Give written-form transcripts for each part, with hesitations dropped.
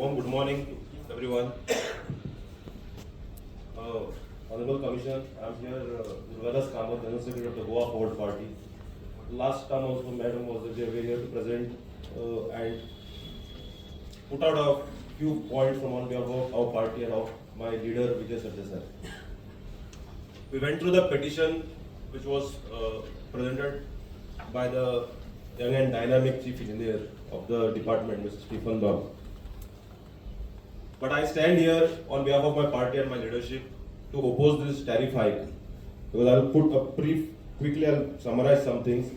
warm good morning, everyone. Honorable Commissioner, I'm here, Durgadas Kamat, General Secretary of the Goa Forward Party. Last time also, Madam was there. We are here to present and put out a few points from on behalf of our party and of my leader, Vijay Sir. We went through the petition which was presented by the young and dynamic Chief Engineer of the department, Mr. Stephen Baum. But I stand here on behalf of my party and my leadership to oppose this tariff hike, because I'll put a brief, quickly I'll summarize some things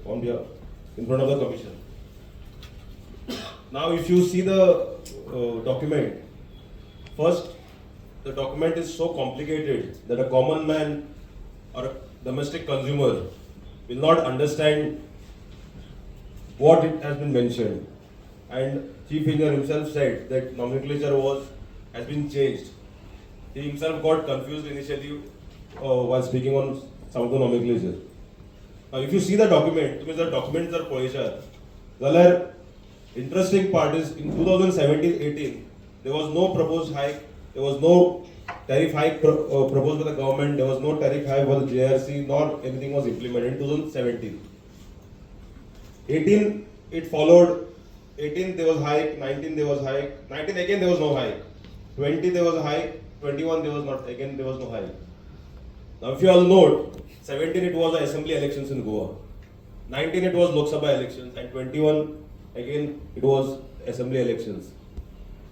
on behalf, in front of the commission. Now if you see the document, first, the document is so complicated that a common man or a domestic consumer will not understand what it has been mentioned. And Chief Engineer himself said that nomenclature has been changed. He himself got confused initially while speaking on some of the nomenclature. Now, if you see the document, the documents are Polisha. The interesting part is in 2017-18, there was no proposed hike, there was no tariff hike proposed by the government, there was no tariff hike for the JERC, nor anything was implemented in 2017. 18, it followed. 18 there was hike, 19 there was hike, 19 again there was no hike, 20 there was a hike, 21 there was not, again there was no hike. Now if you all note, 17 it was the assembly elections in Goa, 19 it was Lok Sabha elections, and 21 again it was assembly elections.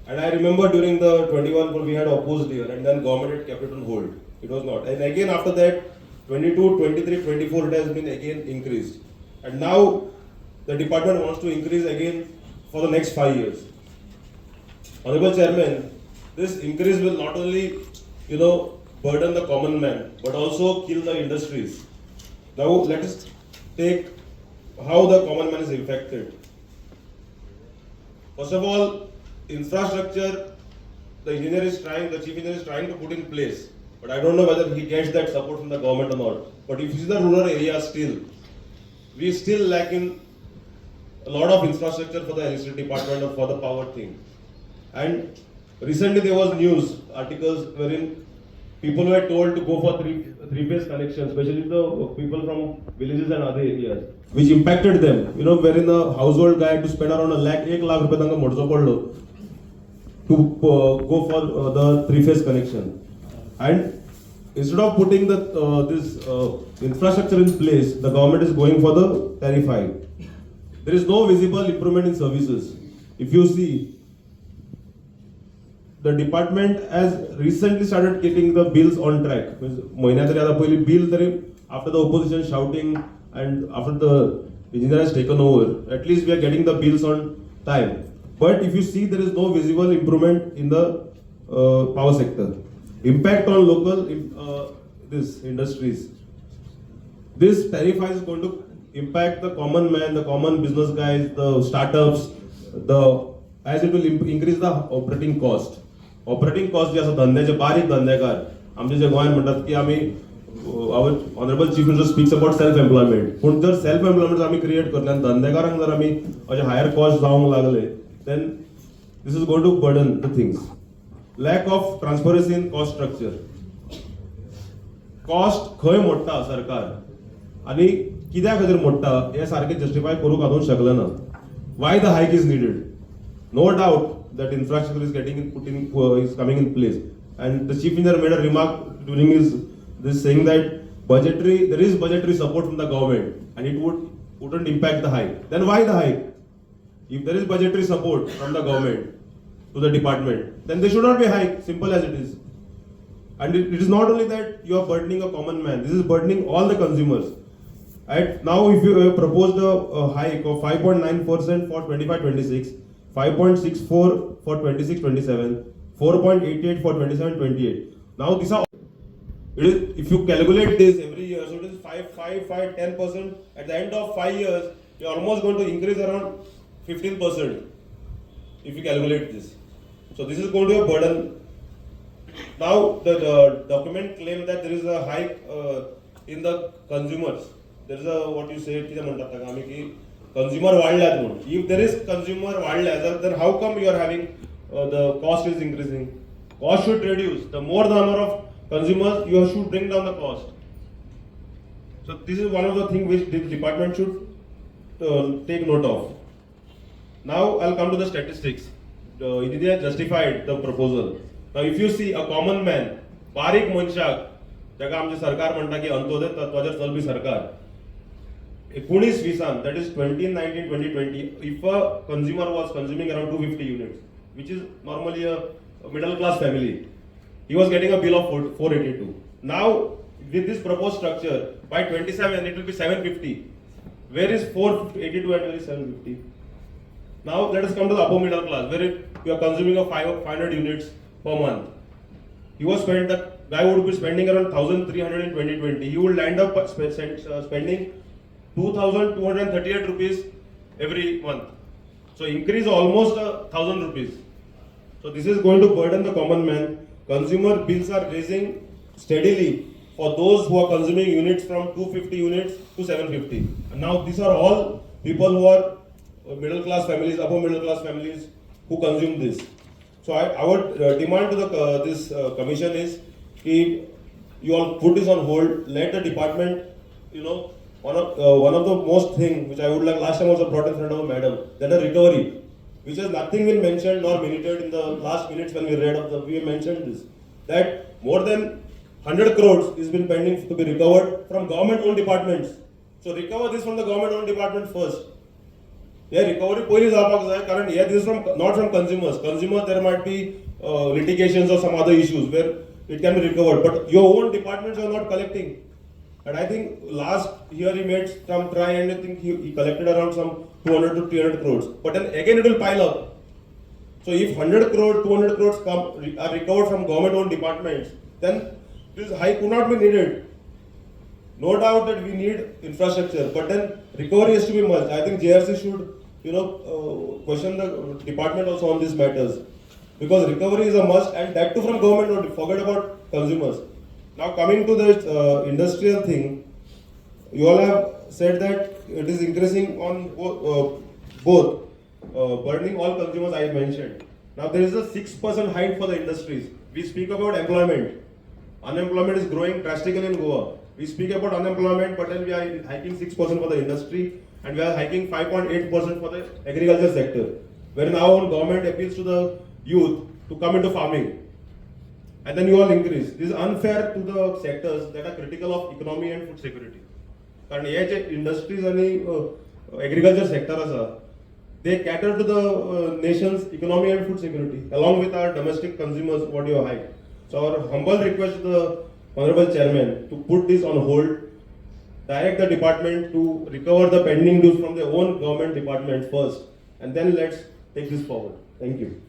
And I remember during the 21 we had opposed here, and then government had kept it on hold. It was not. And again after that, 22, 23, 24 it has been again increased. And now the department wants to increase again for the next 5 years. Honorable Chairman, this increase will not only, burden the common man, but also kill the industries. Now let us take how the common man is affected. First of all, infrastructure, the chief engineer is trying to put in place, but I don't know whether he gets that support from the government or not. But if you see the rural areas still, we still lack in a lot of infrastructure for the electricity department or for the power thing. And recently there was news articles wherein people were told to go for three-phase connections, especially the people from villages and other areas, which impacted them. Wherein a household guy had to spend around 1 lakh rupees to go for the three-phase connection. And instead of putting this infrastructure in place, the government is going for the tariff hike. There is no visible improvement in services. If you see, the department has recently started getting the bills on track. After the opposition shouting and after the engineer has taken over, at least we are getting the bills on time. But if you see, there is no visible improvement in the power sector. Impact on local industries. This tariff hike is going to impact the common man, the common business guys, the startups, as it will increase the operating cost. Operating cost जे धंद्याचे बारीक धंदेकार आमचे जे गोंयांत म्हणतात की आमी our honorable chief minister speaks about self employment. पण जर self employment आमी क्रिएट करले आनी धंदेकारांक जर आमी अशे हायर कॉस्ट जावंक लागले, then this is going to burden the things. Lack of transparency in cost structure. Cost खंय मोडटा सरकार आनी कित्या खातीर मोडटा हे सारखे जस्टिफाय करूंक आजून शकले ना. Why the hike is needed? No doubt that infrastructure is is coming in place. And the chief engineer made a remark during this saying that there is budgetary support from the government and it wouldn't impact the hike. Then why the hike? If there is budgetary support from the government to the department, then there should not be a hike, simple as it is. And it is not only that you are burdening a common man, this is burdening all the consumers. Right? Now if you proposed a hike of 5.9% for 25-26, 5.64 for 26-27, 4.88 for 27-28. Now these are, if you calculate this every year, so it is 10%. At the end of 5 years, you are almost going to increase around 15% if you calculate this. So this is going to be a burden. Now the document claims that there is a hike in the consumers. There is a what you say, consumer वाढल्यात म्हणून. If there is consumer वाढल्या, then how come you are having the cost is increasing. Cost should reduce. The more the number of consumers, you should bring down the cost. So this is one of the things which the department should take note of. Now I'll come to the statistics. India justified the proposal. Now if you see a common man, बारीक मनशाक, जाका आमचे सरकार म्हणटा की अंत्योदय तत्वाचेर चलपी सरकार, 19-20, that is 2019-2020, if a consumer was consuming around 250 units, which is normally a middle class family, he was getting a bill of 482. Now, with this proposed structure, by 27 it will be 750. Where is 482 and where is 750? Now, let us come to the upper middle class, where you are consuming a 500 units per month. The guy would be spending around 1,300 in 2020. He will end up spending 2,238 rupees every month. So increase almost 1,000 rupees. So this is going to burden the common man. Consumer bills are raising steadily for those who are consuming units from 250 units to 750. And now these are all people who are middle class families, upper middle class families who consume this. So our demand to this commission is, if you all put this on hold, let the department, one of the most thing which I would like, last time also brought in front of madam, that a recovery, which has nothing been mentioned nor minuted in the last minutes when we read we mentioned this, that more than 100 crores is been pending to be recovered from government-owned departments. So recover this from the government-owned department first. Yeah, recovery police current. Yeah, this is not from consumers. Consumers, there might be litigations or some other issues where it can be recovered, but your own departments are not collecting. And I think last year he made some try, and I think he collected around some 200 to 300 crores. But then again it will pile up. So if 100 crores, 200 crores are recovered from government-owned departments, then this hike could not be needed. No doubt that we need infrastructure, but then recovery has to be much. I think JERC should, question the department also on these matters, because recovery is a must, and that too from government. Don't forget about consumers. Now coming to the industrial thing, you all have said that it is increasing on both burdening all consumers. I mentioned. Now there is a 6% hike for the industries. We speak about employment. Unemployment is growing drastically in Goa. We speak about unemployment, but then we are hiking 6% for the industry, and we are hiking 5.8% for the agriculture sector, where now our government appeals to the youth to come into farming. And then you all increase. This is unfair to the sectors that are critical of economy and food security. Because these industries and agriculture sector, they cater to the nation's economy and food security, along with our domestic consumers, what you hike. So our humble request to the Honorable Chairman to put this on hold, direct the department to recover the pending dues from their own government department first, and then let's take this forward. Thank you.